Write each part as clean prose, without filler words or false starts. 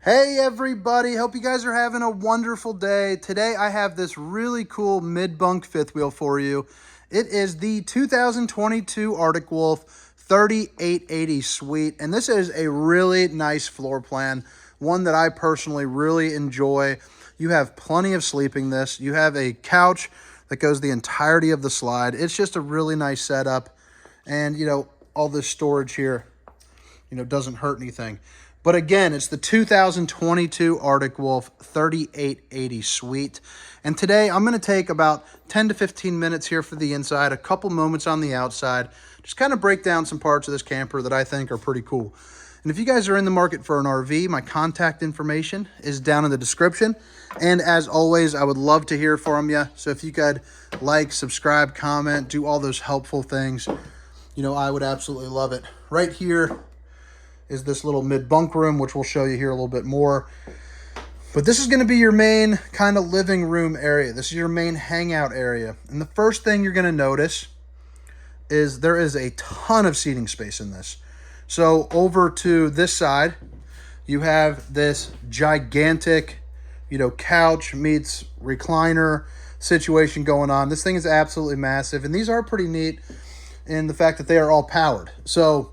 Hey everybody, hope you guys are having a wonderful day. Today I have this really cool mid-bunk fifth wheel for you. It is the 2022 Arctic Wolf 3880 Suite, and this is a really nice floor plan, one that I personally really enjoy. You have plenty of sleeping this. You have a couch that goes the entirety of the slide. It's just a really nice setup, and all this storage here doesn't hurt anything. But again, it's the 2022 Arctic Wolf 3880 Suite. And today I'm going to take about 10 to 15 minutes here for the inside, a couple moments on the outside, just kind of break down some parts of this camper that I think are pretty cool. And if you guys are in the market for an RV, my contact information is down in the description. And as always, I would love to hear from you. So if you could like, subscribe, comment, do all those helpful things, I would absolutely love it. Right here is this little mid-bunk room, which we'll show you here a little bit more. But this is going to be your main kind of living room area. This is your main hangout area. And the first thing you're going to notice is there is a ton of seating space in this. So over to this side, you have this gigantic, couch meets recliner situation going on. This thing is absolutely massive. And these are pretty neat in the fact that they are all powered. So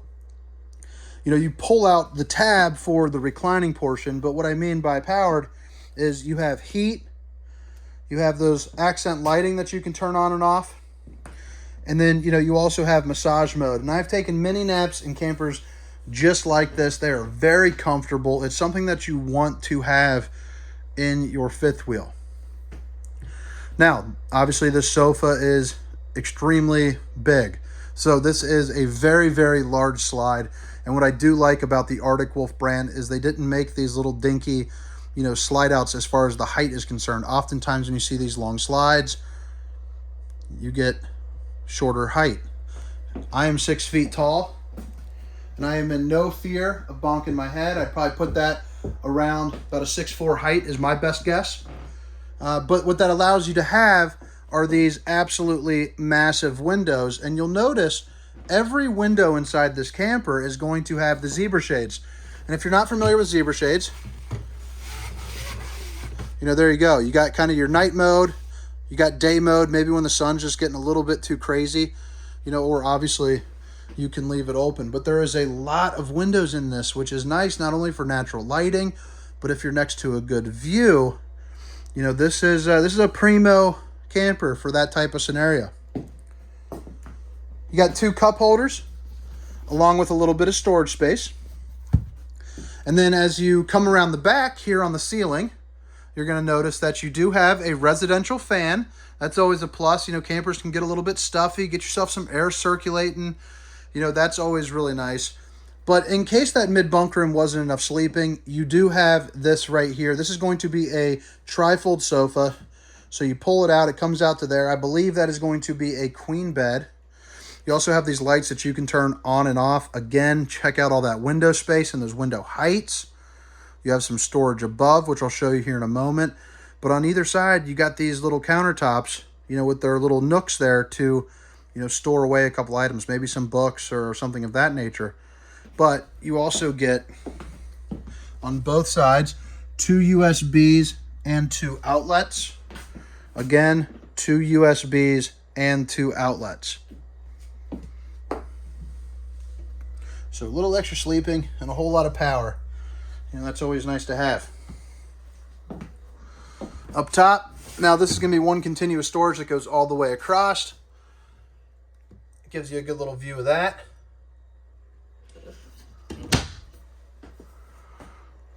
you pull out the tab for the reclining portion, but what I mean by powered is you have heat, you have those accent lighting that you can turn on and off, and then, you also have massage mode. And I've taken many naps in campers just like this. They are very comfortable. It's something that you want to have in your fifth wheel. Now, obviously this sofa is extremely big. So this is a very, very large slide. And what I do like about the Arctic Wolf brand is they didn't make these little dinky, slide outs as far as the height is concerned. Oftentimes when you see these long slides, you get shorter height. I am 6 feet tall, and I am in no fear of bonking my head. I'd probably put that around about a 6'4" height is my best guess. But what that allows you to have are these absolutely massive windows, and you'll notice every window inside this camper is going to have the zebra shades. And if you're not familiar with zebra shades, there you go. You got kind of your night mode, you got day mode, maybe when the sun's just getting a little bit too crazy, or obviously you can leave it open. But there is a lot of windows in this, which is nice, not only for natural lighting, but if you're next to a good view, this is a primo camper for that type of scenario. You got 2 cup holders along with a little bit of storage space. And then as you come around the back here on the ceiling, you're going to notice that you do have a residential fan. That's always a plus. Campers can get a little bit stuffy. Get yourself some air circulating. That's always really nice. But in case that mid-bunk room wasn't enough sleeping, you do have this right here. This is going to be a tri-fold sofa. So you pull it out. It comes out to there. I believe that is going to be a queen bed. You also have these lights that you can turn on and off. Again, check out all that window space and those window heights. You have some storage above, which I'll show you here in a moment. But on either side, you got these little countertops, with their little nooks there to, store away a couple items, maybe some books or something of that nature. But you also get, on both sides, 2 USBs and 2 outlets. Again, 2 USBs and 2 outlets. So a little extra sleeping and a whole lot of power. That's always nice to have. Up top, now this is going to be one continuous storage that goes all the way across. It gives you a good little view of that.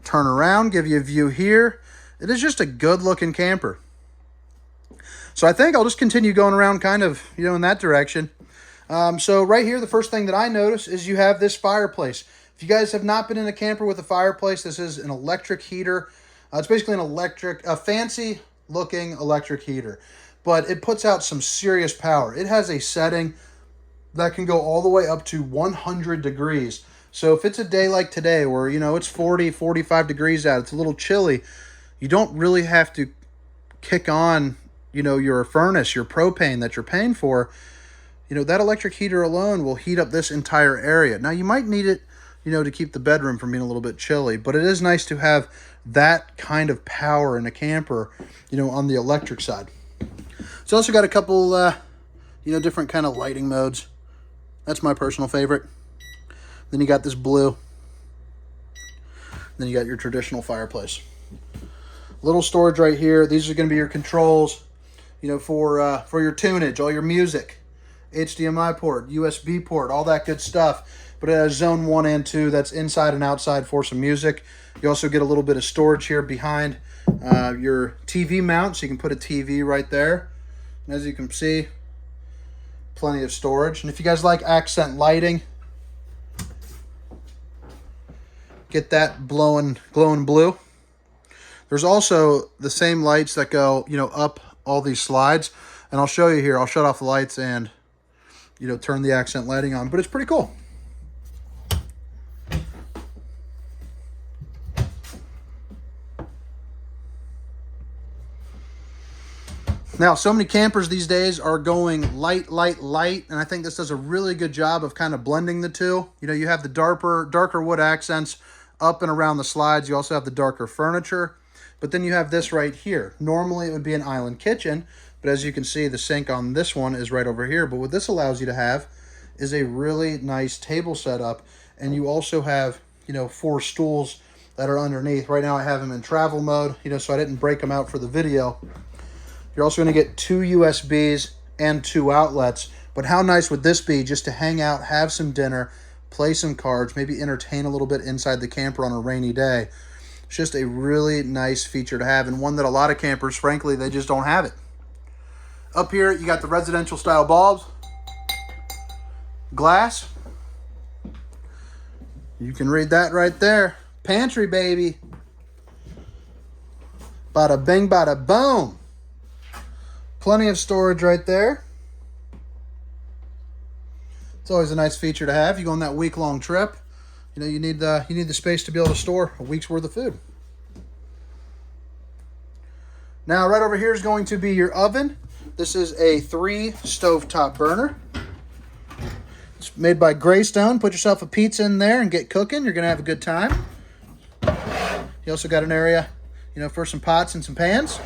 Turn around, give you a view here. It is just a good looking camper. So I think I'll just continue going around kind of, in that direction. So right here, the first thing that I notice is you have this fireplace. If you guys have not been in a camper with a fireplace, this is an electric heater. It's basically a fancy looking electric heater, but it puts out some serious power. It has a setting that can go all the way up to 100 degrees. So if it's a day like today where, it's 40, 45 degrees out, it's a little chilly, you don't really have to kick on, your furnace, your propane that you're paying for. That electric heater alone will heat up this entire area. Now, you might need it you know, to keep the bedroom from being a little bit chilly. But it is nice to have that kind of power in a camper, you know, on the electric side. It's also got a couple, you know, different kind of lighting modes. That's my personal favorite. Then you got this blue. Then you got your traditional fireplace. Little storage right here. These are going to be your controls, you know, for your tunage, all your music, HDMI port, USB port, all that good stuff. But it has zone 1 and 2. That's inside and outside for some music. You also get a little bit of storage here behind your TV mount, so you can put a TV right there. And as you can see, plenty of storage. And if you guys like accent lighting, get that glowing blue. There's also the same lights that go, you know, up all these slides. And I'll show you here. I'll shut off the lights and, you know, turn the accent lighting on. But it's pretty cool. Now, so many campers these days are going light, and I think this does a really good job of kind of blending the two. You know, you have the darker wood accents up and around the slides. You also have the darker furniture, but then you have this right here. Normally, it would be an island kitchen, but as you can see, the sink on this one is right over here. But what this allows you to have is a really nice table setup, and you also have, you know, 4 stools that are underneath. Right now, I have them in travel mode, you know, so I didn't break them out for the video. You're also going to get 2 USBs and 2 outlets. But how nice would this be just to hang out, have some dinner, play some cards, maybe entertain a little bit inside the camper on a rainy day. It's just a really nice feature to have, and one that a lot of campers, frankly, they just don't have it. Up here, you got the residential style bulbs, glass. You can read that right there. Pantry, baby. Bada bing, bada boom. Plenty of storage right there. It's always a nice feature to have. You go on that week-long trip, you know, you need the space to be able to store a week's worth of food. Now, right over here is going to be your oven. This is a 3 stovetop burner. It's made by Greystone. Put yourself a pizza in there and get cooking. You're going to have a good time. You also got an area, you know, for some pots and some pans.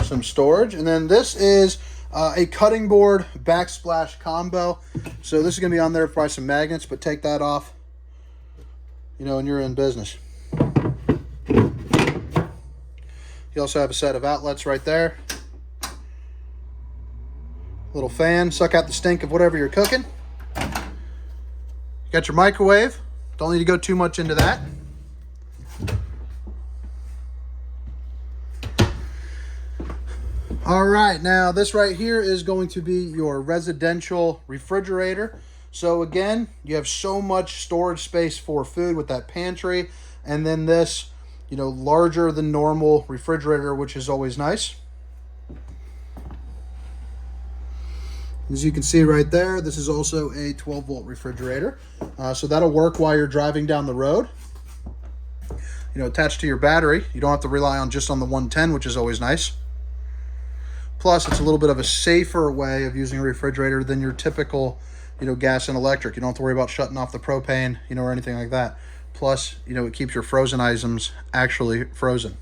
Some storage, and then this is a cutting board backsplash combo. So this is going to be on there for some magnets, but take that off, you know, and you're in business. You also have a set of outlets right there. Little fan, suck out the stink of whatever you're cooking. You got your microwave. Don't need to go too much into that. All right, now this right here is going to be your residential refrigerator. So again, you have so much storage space for food with that pantry, and then this, you know, larger than normal refrigerator, which is always nice. As you can see right there, this is also a 12-volt refrigerator. So that'll work while you're driving down the road. You know, attached to your battery. You don't have to rely on just on the 110, which is always nice. Plus, it's a little bit of a safer way of using a refrigerator than your typical, you know, gas and electric. You don't have to worry about shutting off the propane, you know, or anything like that. Plus, you know, it keeps your frozen items actually frozen.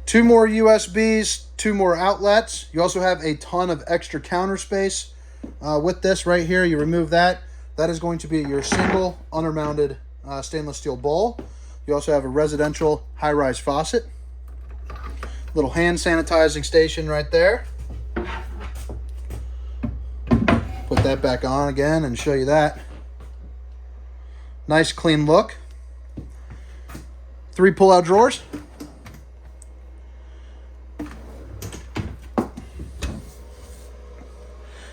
2 more USBs, 2 more outlets. You also have a ton of extra counter space with this right here. You remove that. That is going to be your single undermounted stainless steel bowl. You also have a residential high-rise faucet. Little hand sanitizing station right there. Put that back on again and show you that. Nice clean look. 3 pull-out drawers.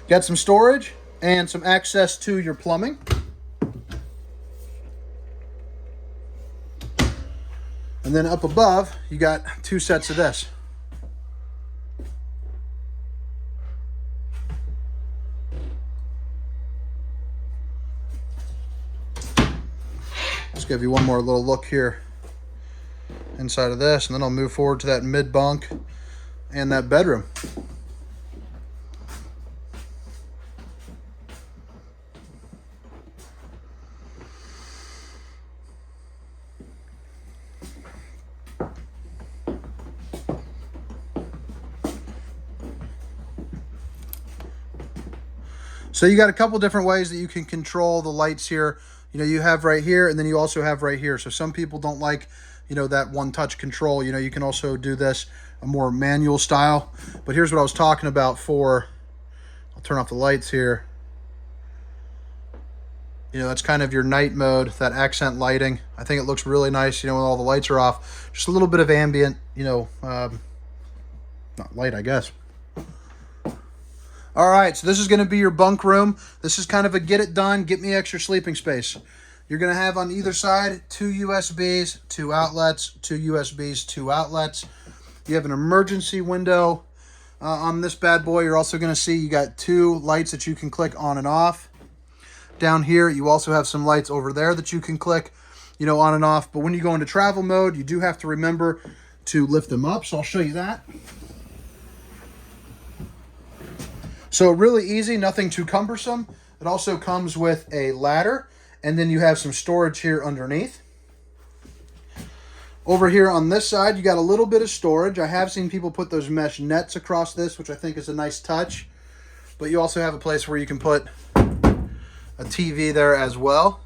Got some storage and some access to your plumbing. And then up above, you got 2 sets of this. Let's give you one more little look here inside of this, and then I'll move forward to that mid bunk and that bedroom. So you got a couple different ways that you can control the lights here. You know, you have right here, and then you also have right here. So some people don't like, you know, that one touch control. You know, you can also do this a more manual style. But here's what I was talking about for, I'll turn off the lights here. You know, that's kind of your night mode, that accent lighting. I think it looks really nice, you know, when all the lights are off. Just a little bit of ambient, you know, not light, I guess. All right, so this is going to be your bunk room. This is kind of a get it done, get me extra sleeping space. You're going to have on either side 2 USBs, 2 outlets, 2 USBs, 2 outlets. You have an emergency window on this bad boy. You're also going to see you got 2 lights that you can click on and off. Down here, you also have some lights over there that you can click, you know, on and off. But when you go into travel mode, you do have to remember to lift them up. So I'll show you that. So really easy, nothing too cumbersome. It also comes with a ladder, and then you have some storage here underneath. Over here on this side, you got a little bit of storage. I have seen people put those mesh nets across this, which I think is a nice touch. But you also have a place where you can put a TV there as well.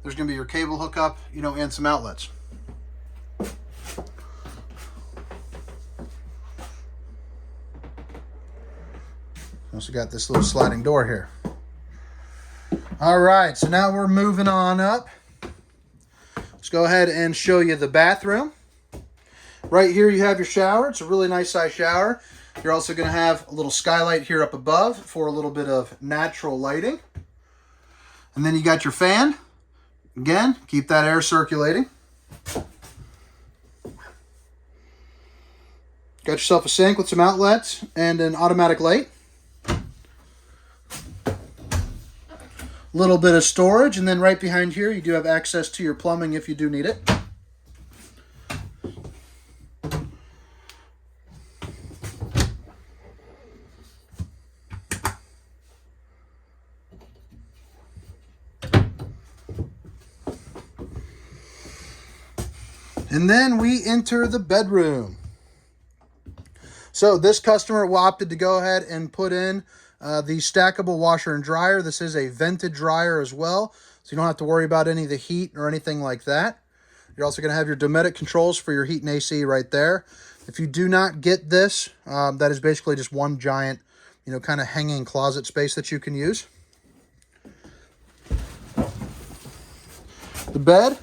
There's going to be your cable hookup, you know, and some outlets. Also got this little sliding door here. All right, so now we're moving on up. Let's go ahead and show you the bathroom. Right here you have your shower. It's a really nice size shower. You're also going to have a little skylight here up above for a little bit of natural lighting. And then you got your fan. Again, keep that air circulating. Got yourself a sink with some outlets and an automatic light. Little bit of storage, and then right behind here you do have access to your plumbing if you do need it. And then we enter the bedroom. So this customer opted to go ahead and put in the stackable washer and dryer. This is a vented dryer as well, so you don't have to worry about any of the heat or anything like that. You're also going to have your Dometic controls for your heat and AC right there. If you do not get this, that is basically just one giant, you know, kind of hanging closet space that you can use. The bed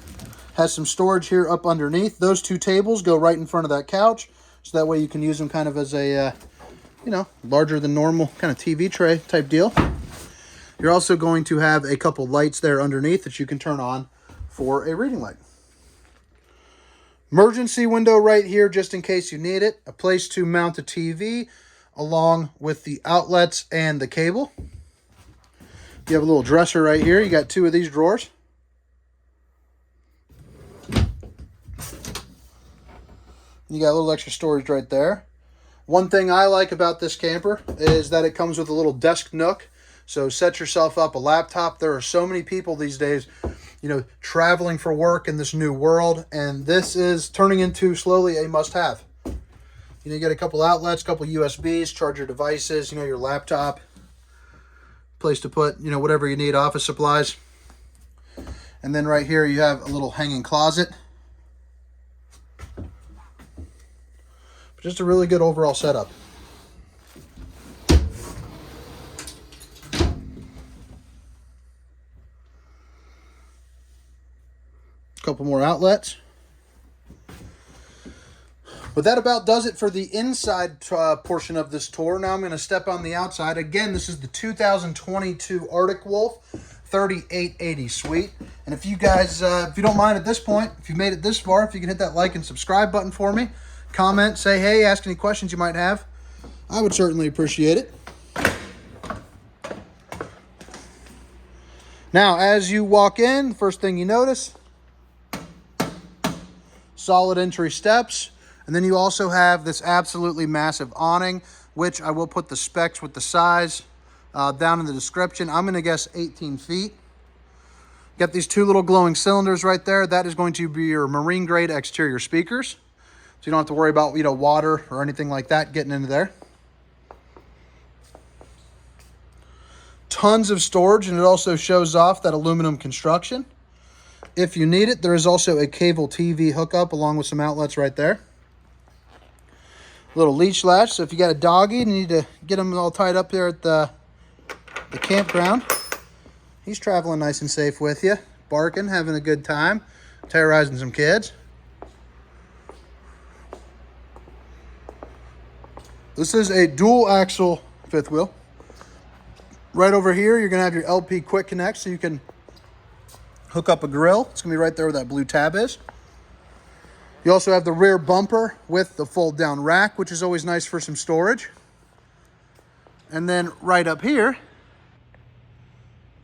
has some storage here up underneath. Those 2 tables go right in front of that couch, so that way you can use them kind of as a you know, larger than normal kind of TV tray type deal. You're also going to have a couple lights there underneath that you can turn on for a reading light. Emergency window right here just in case you need it. A place to mount a TV along with the outlets and the cable. You have a little dresser right here. You got 2 of these drawers. You got a little extra storage right there. One thing I like about this camper is that it comes with a little desk nook. So set yourself up a laptop. There are so many people these days, you know, traveling for work in this new world, and this is turning into slowly a must-have. You know, you get a couple outlets, a couple USBs, charge your devices, you know, your laptop, place to put, you know, whatever you need, office supplies. And then right here you have a little hanging closet. Just a really good overall setup. A couple more outlets. But that about does it for the inside portion of this tour. Now I'm going to step on the outside. Again, this is the 2022 Arctic Wolf 3880 Suite. And if you guys, if you don't mind at this point, if you made it this far, if you can hit that like and subscribe button for me, comment, say hey, ask any questions you might have, I would certainly appreciate it. Now, as you walk in, first thing you notice, solid entry steps. And then you also have this absolutely massive awning, which I will put the specs with the size down in the description. I'm gonna guess 18 feet. Got these two little glowing cylinders right there. That is going to be your marine grade exterior speakers. So you don't have to worry about, water or anything like that getting into there. Tons of storage, and it also shows off that aluminum construction. If you need it, there is also a cable TV hookup along with some outlets right there. Little leash latch, so if you got a doggy and you need to get them all tied up there at the campground, he's traveling nice and safe with you, barking, having a good time, terrorizing some kids. This is a dual axle fifth wheel. Right over here, you're gonna have your LP quick connect, so you can hook up a grill. It's gonna be right there where that blue tab is. You also have the rear bumper with the fold down rack, which is always nice for some storage. And then right up here,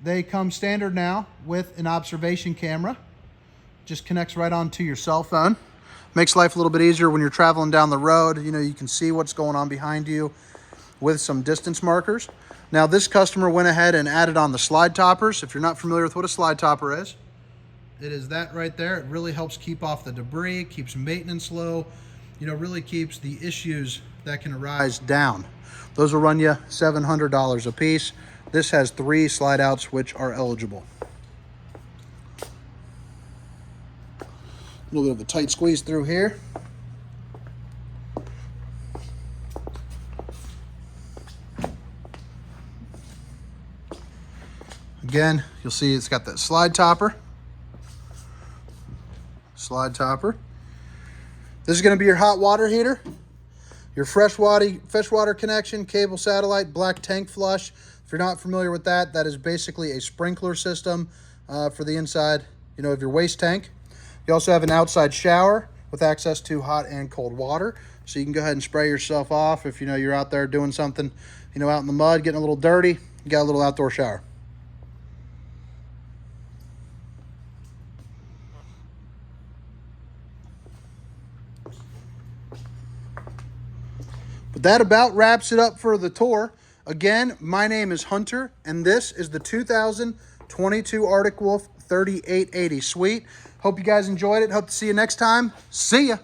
they come standard now with an observation camera. Just connects right onto your cell phone. Makes life a little bit easier when you're traveling down the road. You can see what's going on behind you with some distance markers. Now this customer went ahead and added on the slide toppers. If you're not familiar with what a slide topper is, it is that right there. It really helps keep off the debris, keeps maintenance low, really keeps the issues that can arise down. Those will run you $700 a piece. This has 3 slide outs which are eligible. A little bit of a tight squeeze through here. Again, you'll see it's got that slide topper. Slide topper. This is going to be your hot water heater, your freshwater connection, cable satellite, black tank flush. If you're not familiar with that, that is basically a sprinkler system for the inside, of your waste tank. You also have an outside shower with access to hot and cold water, so you can go ahead and spray yourself off if you're out there doing something, out in the mud, getting a little dirty. You got a little outdoor shower. But that about wraps it up for the tour. Again, my name is Hunter, and this is the 2022 Arctic Wolf 3880 Suite. Hope you guys enjoyed it. Hope to see you next time. See ya.